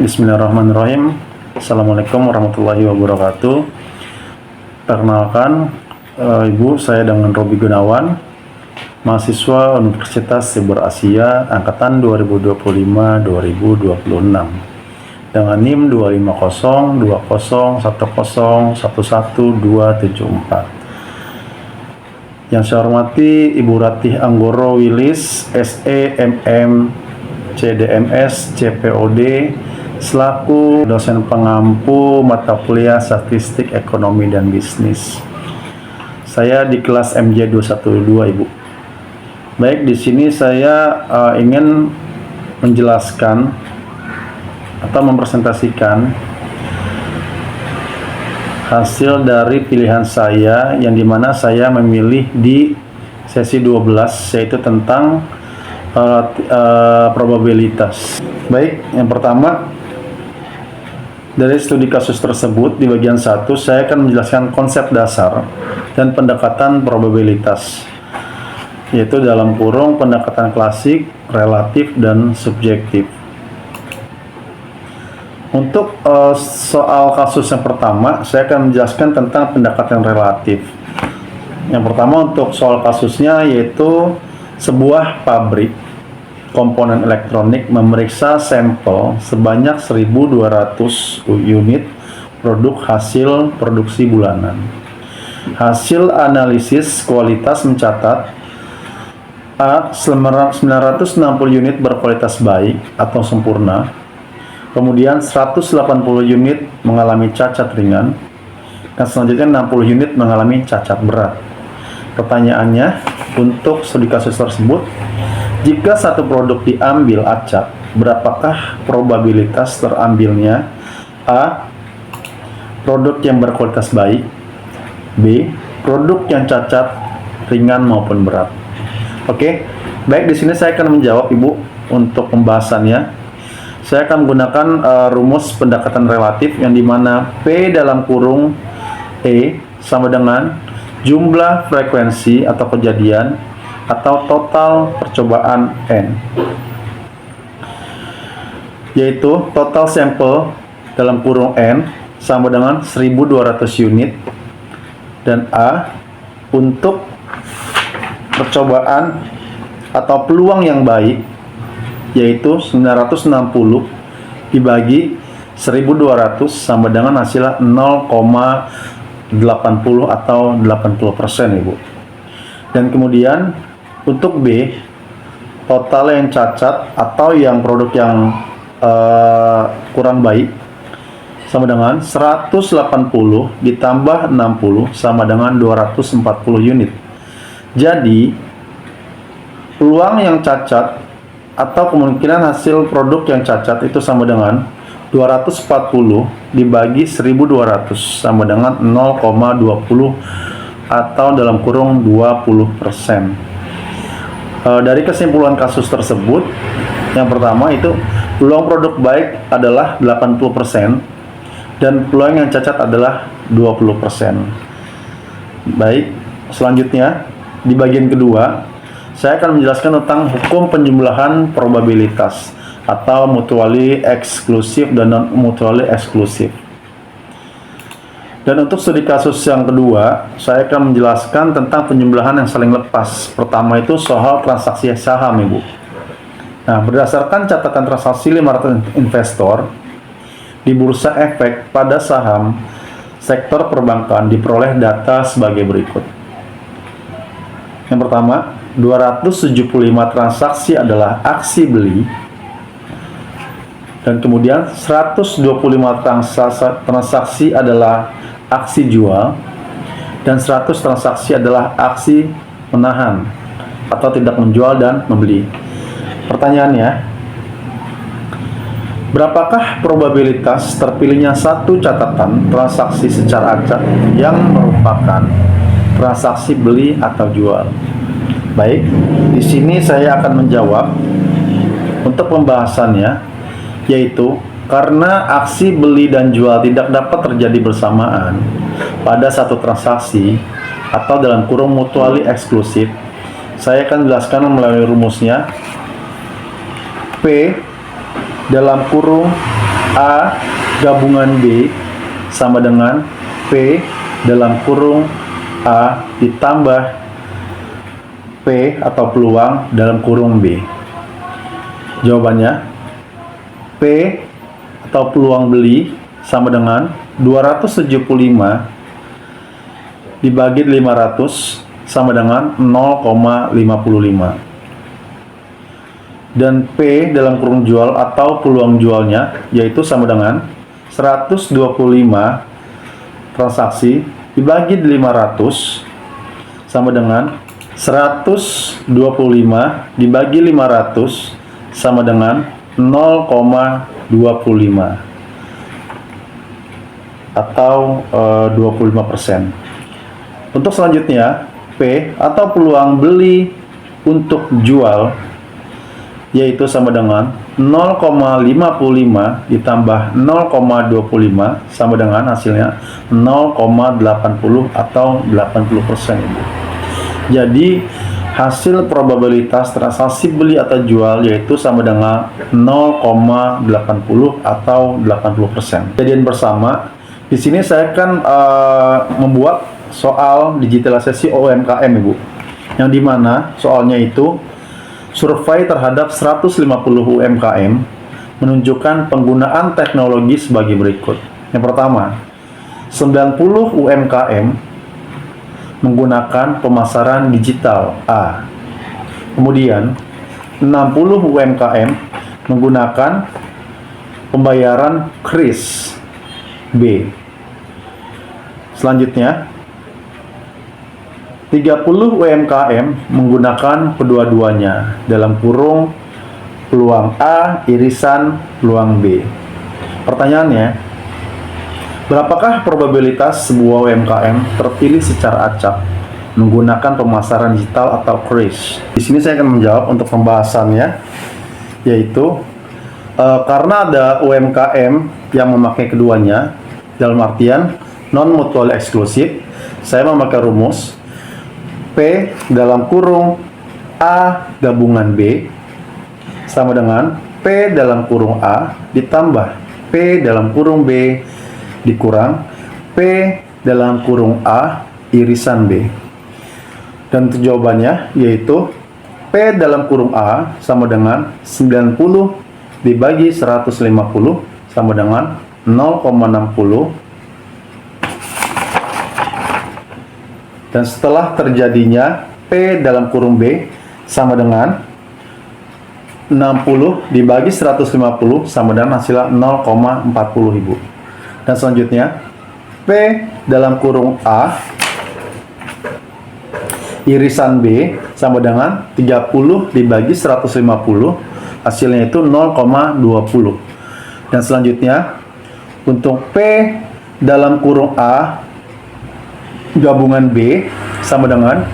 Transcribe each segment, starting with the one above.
Bismillahirrahmanirrahim. Assalamualaikum warahmatullahi wabarakatuh. Perkenalkan, Ibu, saya dengan Robi Gunawan, mahasiswa Universitas Cyber Asia angkatan 2025-2026 dengan NIM 2502010111274. Yang saya hormati Ibu Ratih Anggoro Wilis, SEMM CDMS CPOD, selaku dosen pengampu mata kuliah Statistik Ekonomi dan Bisnis. Saya di kelas MJ212, Ibu. Baik, di sini saya ingin menjelaskan atau mempresentasikan hasil dari pilihan saya yang dimana saya memilih di sesi 12, yaitu tentang probabilitas. Baik, yang pertama, dari studi kasus tersebut di bagian 1 saya akan menjelaskan konsep dasar dan pendekatan probabilitas, yaitu dalam kurung pendekatan klasik, relatif, dan subjektif. Untuk soal kasus yang pertama, saya akan menjelaskan tentang pendekatan relatif. Yang pertama, untuk soal kasusnya yaitu sebuah pabrik komponen elektronik memeriksa sampel sebanyak 1.200 unit produk hasil produksi bulanan. Hasil analisis kualitas mencatat A. 960 unit berkualitas baik atau sempurna, kemudian 180 unit mengalami cacat ringan, dan selanjutnya 60 unit mengalami cacat berat. Pertanyaannya, untuk studi kasus tersebut, jika satu produk diambil acak, berapakah probabilitas terambilnya A. produk yang berkualitas baik, B. produk yang cacat ringan maupun berat? Oke, baik, di sini saya akan menjawab, Ibu. Untuk pembahasannya, saya akan menggunakan rumus pendekatan relatif yang dimana P dalam kurung E sama dengan jumlah frekuensi atau kejadian atau total percobaan N, yaitu total sampel dalam kurung N sama dengan 1.200 unit, dan A untuk percobaan atau peluang yang baik yaitu 960 dibagi 1.200 sama dengan hasilnya 0,80 atau 80%, Ibu. Dan kemudian untuk B, total yang cacat atau yang produk yang kurang baik sama dengan 180 ditambah 60 sama dengan 240 unit. Jadi peluang yang cacat atau kemungkinan hasil produk yang cacat itu sama dengan 240 dibagi 1.200 sama dengan 0,20 atau dalam kurung 20%. Dari kesimpulan kasus tersebut, yang pertama itu peluang produk baik adalah 80% dan peluang yang cacat adalah 20%. Baik, selanjutnya di bagian kedua saya akan menjelaskan tentang hukum penjumlahan probabilitas atau mutually eksklusif dan non mutually eksklusif. Dan untuk studi kasus yang kedua, saya akan menjelaskan tentang penjumlahan yang saling lepas. Pertama itu soal transaksi saham, Ibu. Nah, berdasarkan catatan transaksi 500 investor di Bursa Efek pada saham sektor perbankan diperoleh data sebagai berikut. Yang pertama, 275 transaksi adalah aksi beli, dan kemudian 125 transaksi adalah aksi jual, dan 100 transaksi adalah aksi menahan atau tidak menjual dan membeli. Pertanyaannya, berapakah probabilitas terpilihnya satu catatan transaksi secara acak yang merupakan transaksi beli atau jual? Baik, di sini saya akan menjawab untuk pembahasannya, yaitu karena aksi beli dan jual tidak dapat terjadi bersamaan pada satu transaksi atau dalam kurung mutually eksklusif, saya akan jelaskan melalui rumusnya. P dalam kurung A gabungan B sama dengan P dalam kurung A ditambah P atau peluang dalam kurung B. Jawabannya P atau peluang beli sama dengan 275 dibagi 500 sama dengan 0,55. Dan P dalam kurung jual atau peluang jualnya yaitu sama dengan 125 transaksi dibagi 500 sama dengan 125 dibagi 500 sama dengan 0,25 atau 25%. Untuk selanjutnya, P atau peluang beli untuk jual yaitu sama dengan 0,55 ditambah 0,25 sama dengan hasilnya 0,80 atau 80%, Ibu. Jadi hasil probabilitas transaksi beli atau jual yaitu sama dengan 0,80 atau 80%. Kejadian bersama. Di sini saya akan membuat soal digitalisasi UMKM, Ibu. Yang dimana soalnya itu survei terhadap 150 UMKM menunjukkan penggunaan teknologi sebagai berikut. Yang pertama, 90 UMKM menggunakan pemasaran digital A. Kemudian 60 UMKM menggunakan pembayaran kris B. Selanjutnya 30 UMKM menggunakan kedua-duanya dalam kurung peluang A irisan peluang B. Pertanyaannya, berapakah probabilitas sebuah UMKM terpilih secara acak menggunakan pemasaran digital atau kris? Di sini saya akan menjawab untuk pembahasannya, yaitu karena ada UMKM yang memakai keduanya dalam artian non mutual eksklusif, saya memakai rumus P dalam kurung A gabungan B sama dengan P dalam kurung A ditambah P dalam kurung B dikurang P dalam kurung A irisan B. Dan jawabannya yaitu P dalam kurung A sama dengan 90 dibagi 150 sama dengan 0,60. Dan setelah terjadinya P dalam kurung B sama dengan 60 dibagi 150 sama dengan hasilnya 0,40, Ibu. Dan selanjutnya P dalam kurung A irisan B sama dengan 30 dibagi 150 hasilnya itu 0,20. Dan selanjutnya untuk P dalam kurung A gabungan B sama dengan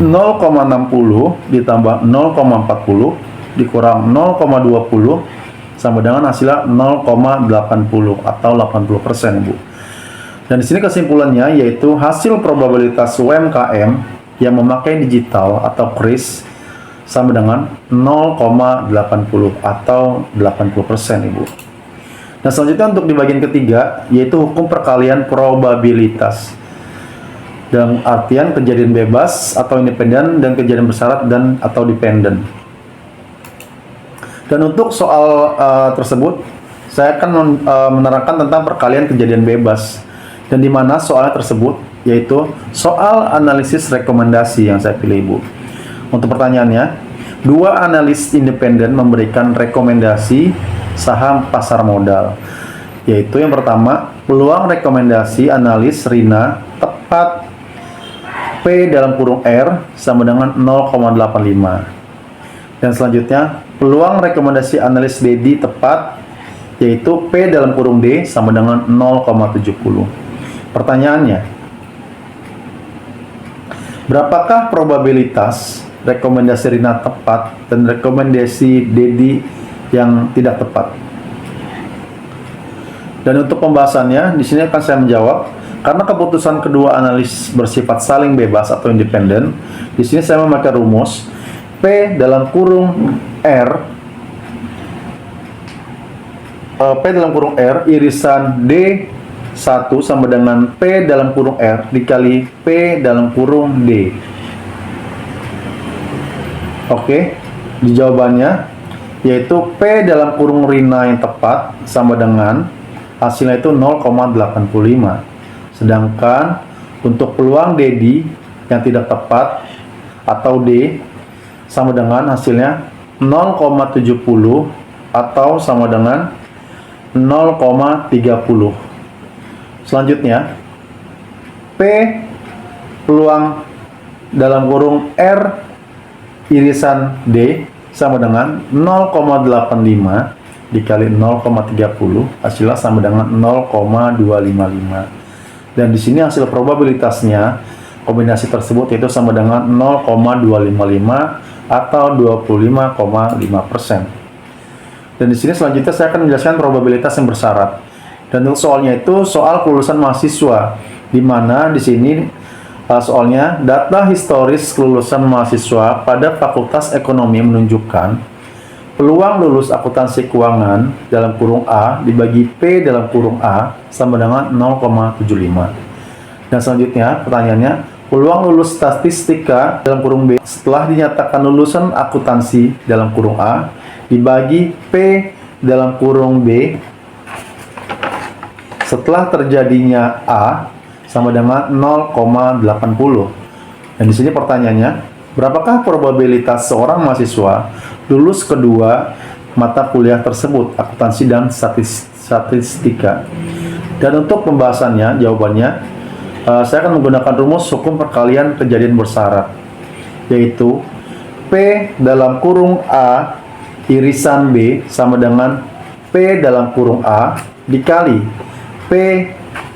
0,60 ditambah 0,40 dikurang 0,20 sama dengan hasilnya 0,80 atau 80%, Ibu. Dan di sini kesimpulannya yaitu hasil probabilitas UMKM yang memakai digital atau kris sama dengan 0,80 atau 80%, Ibu. Dan selanjutnya untuk di bagian ketiga yaitu hukum perkalian probabilitas. Dalam artian kejadian bebas atau independen dan kejadian bersyarat dan atau dependen. Dan untuk soal tersebut saya akan menerangkan tentang perkalian kejadian bebas, dan di mana soalnya tersebut yaitu soal analisis rekomendasi yang saya pilih, Ibu. Untuk pertanyaannya, dua analis independen memberikan rekomendasi saham pasar modal, yaitu yang pertama peluang rekomendasi analis Rina tepat P dalam kurung R sama dengan 0,85. Dan selanjutnya peluang rekomendasi analis Dedi tepat yaitu P dalam kurung D sama dengan 0,70. Pertanyaannya, berapakah probabilitas rekomendasi Rina tepat dan rekomendasi Dedi yang tidak tepat? Dan untuk pembahasannya di sini akan saya menjawab. Karena keputusan kedua analis bersifat saling bebas atau independen, di sini saya memakai rumus P dalam kurung R P dalam kurung R irisan D1 sama dengan P dalam kurung R dikali P dalam kurung D. Oke, di jawabannya yaitu P dalam kurung Rina yang tepat sama dengan hasilnya itu 0,85. Sedangkan untuk peluang Dedi yang tidak tepat atau D sama dengan hasilnya 0,70 atau sama dengan 0,30. Selanjutnya P peluang dalam kurung R irisan D sama dengan 0,85 dikali 0,30 hasilnya sama dengan 0,255. Dan di sini hasil probabilitasnya kombinasi tersebut yaitu sama dengan 0,255 atau 25,5%. Dan di sini selanjutnya saya akan menjelaskan probabilitas yang bersyarat. Dan untuk soalnya itu soal kelulusan mahasiswa, di mana di sini soalnya data historis kelulusan mahasiswa pada Fakultas Ekonomi menunjukkan peluang lulus akuntansi keuangan dalam kurung A dibagi P dalam kurung A sama dengan 0,75. Dan selanjutnya pertanyaannya, peluang lulus statistika dalam kurung B setelah dinyatakan lulusan akuntansi dalam kurung A dibagi P dalam kurung B setelah terjadinya A sama dengan 0,80. Dan di sini pertanyaannya, berapakah probabilitas seorang mahasiswa lulus kedua mata kuliah tersebut, akuntansi dan statistika? Dan untuk pembahasannya, jawabannya saya akan menggunakan rumus hukum perkalian kejadian bersyarat, yaitu P dalam kurung A irisan B sama dengan P dalam kurung A dikali P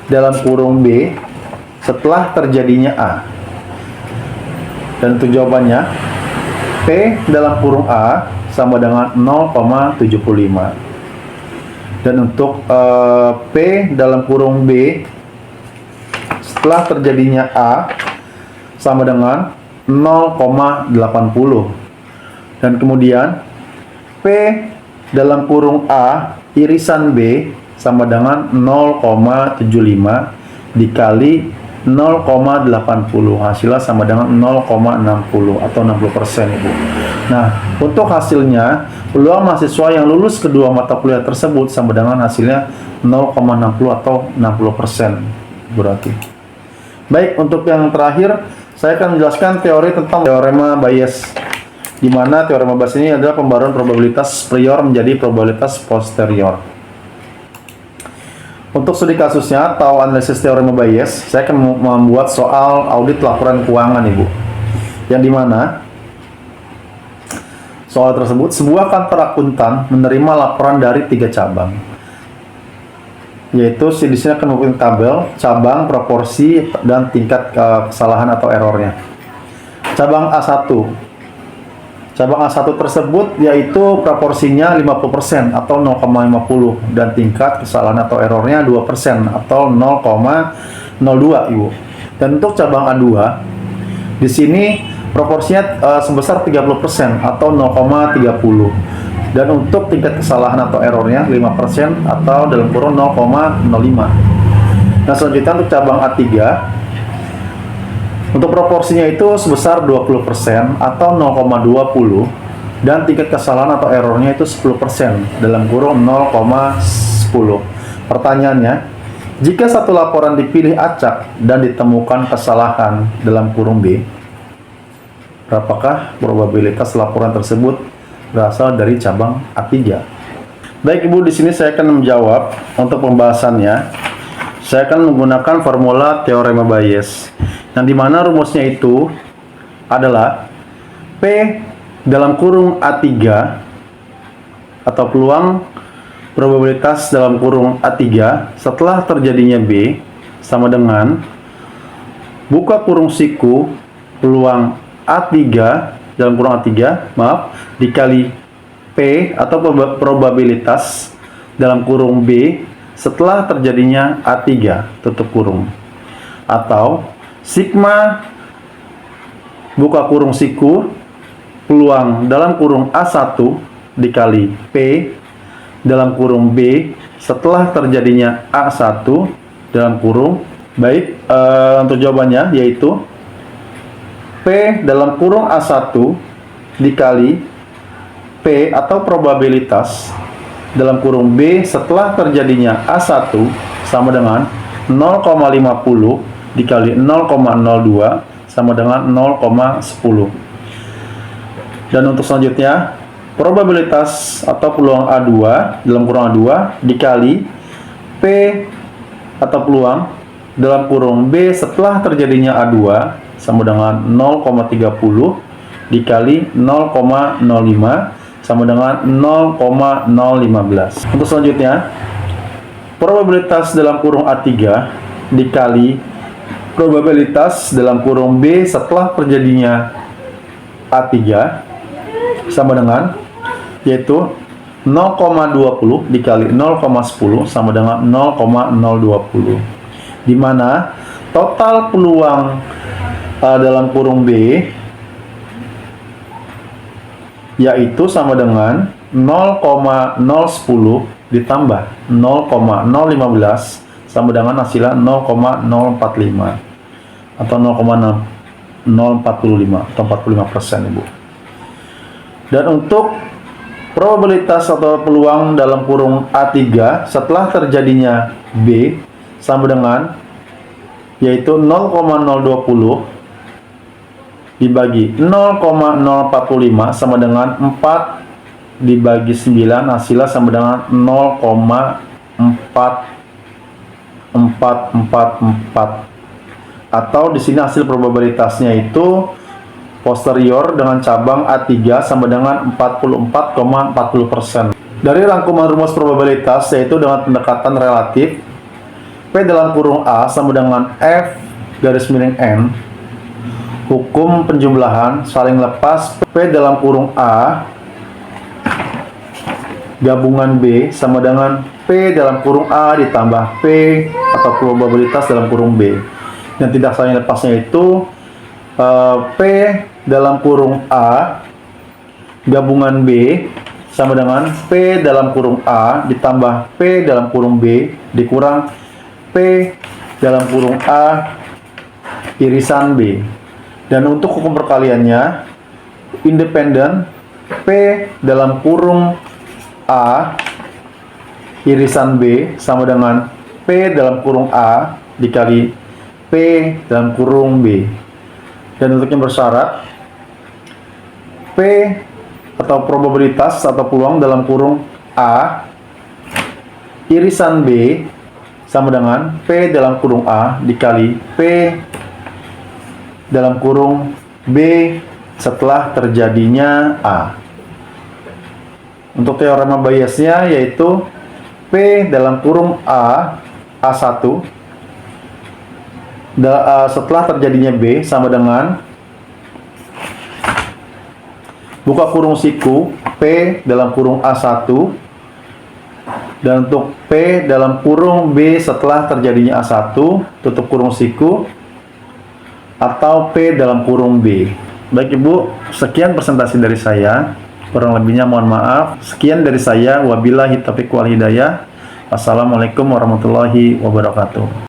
dalam kurung B setelah terjadinya A. Dan untuk jawabannya, P dalam kurung A sama dengan 0,75. Dan untuk P dalam kurung B setelah terjadinya A sama dengan 0,80. Dan kemudian P dalam kurung A irisan B sama dengan 0,75 dikali 0,80 hasilnya sama dengan 0,60 atau 60%, Ibu. Nah, untuk hasilnya peluang mahasiswa yang lulus kedua mata kuliah tersebut sama dengan hasilnya 0,60 atau 60% berarti. Baik, untuk yang terakhir saya akan menjelaskan teori tentang teorema Bayes, di mana teorema Bayes ini adalah pembaruan probabilitas prior menjadi probabilitas posterior. Untuk studi kasusnya atau analisis teorema Bayes, saya akan membuat soal audit laporan keuangan, Ibu. Yang dimana soal tersebut, sebuah kantor akuntan menerima laporan dari 3 cabang. Yaitu di sini akan membuat tabel, cabang, proporsi, dan tingkat kesalahan atau errornya. Cabang A1. Cabang A1 tersebut yaitu proporsinya 50% atau 0,50 dan tingkat kesalahan atau errornya 2% atau 0,02, Ibu. Dan untuk cabang A2 di sini proporsinya sebesar 30% atau 0,30. Dan untuk tingkat kesalahan atau errornya 5% atau dalam kurung 0,05. Nah, selanjutnya untuk cabang A3 untuk proporsinya itu sebesar 20% atau 0,20 dan tingkat kesalahan atau errornya itu 10% dalam kurung 0,10. Pertanyaannya, jika satu laporan dipilih acak dan ditemukan kesalahan dalam kurung B, berapakah probabilitas laporan tersebut berasal dari cabang A3? Baik, Ibu, di sini saya akan menjawab. Untuk pembahasannya, saya akan menggunakan formula teorema Bayes, yang dimana rumusnya itu adalah P dalam kurung A3 atau peluang probabilitas dalam kurung A3 setelah terjadinya B sama dengan buka kurung siku peluang A3 dalam kurung A3 dikali P atau probabilitas dalam kurung B setelah terjadinya A3 tutup kurung, atau sigma buka kurung siku peluang dalam kurung A1 dikali P dalam kurung B setelah terjadinya A1 dalam kurung. Baik, untuk jawabannya yaitu P dalam kurung A1 dikali P atau probabilitas dalam kurung B setelah terjadinya A1 sama dengan 0,50 dikali 0,02 sama dengan 0,10. Dan untuk selanjutnya, probabilitas atau peluang A2 dalam kurung A2 dikali P atau peluang dalam kurung B setelah terjadinya A2 sama dengan 0,30 dikali 0,05 sama dengan 0,015. Untuk selanjutnya, probabilitas dalam kurung A3 dikali probabilitas dalam kurung B setelah terjadinya A3 sama dengan yaitu 0,20 dikali 0,10 sama dengan 0,020, di mana total peluang dalam kurung B yaitu sama dengan 0,010 ditambah 0,015 sama dengan hasilnya 0,045 atau 0,045 atau 45%, Ibu. Dan untuk probabilitas atau peluang dalam kurung A3 setelah terjadinya B sama dengan yaitu 0,020 dibagi 0,045 sama dengan 4 dibagi 9, hasilnya sama dengan 0,4444, atau di sini hasil probabilitasnya itu posterior dengan cabang A3 sama dengan 44,40%. Dari rangkuman rumus probabilitas yaitu dengan pendekatan relatif, P dalam kurung A sama dengan F garis miring N, hukum penjumlahan saling lepas P dalam kurung A gabungan B sama dengan P dalam kurung A ditambah P atau probabilitas dalam kurung B. Yang tidak saling lepasnya itu P dalam kurung A gabungan B sama dengan P dalam kurung A ditambah P dalam kurung B dikurang P dalam kurung A irisan B. Dan untuk hukum perkaliannya, independen P dalam kurung A irisan B sama dengan P dalam kurung A dikali P dalam kurung B. Dan untuk yang bersyarat, P atau probabilitas atau peluang dalam kurung A irisan B sama dengan P dalam kurung A dikali P dalam kurung B setelah terjadinya A. Untuk teorema Bayesnya yaitu P dalam kurung A A1 setelah terjadinya B sama dengan buka kurung siku P dalam kurung A1, dan untuk P dalam kurung B setelah terjadinya A1 tutup kurung siku, atau P dalam kurung B. Baik Ibu, sekian presentasi dari saya. Kurang lebihnya mohon maaf. Sekian dari saya. Wabillahi taufiq wal hidayah. Assalamualaikum warahmatullahi wabarakatuh.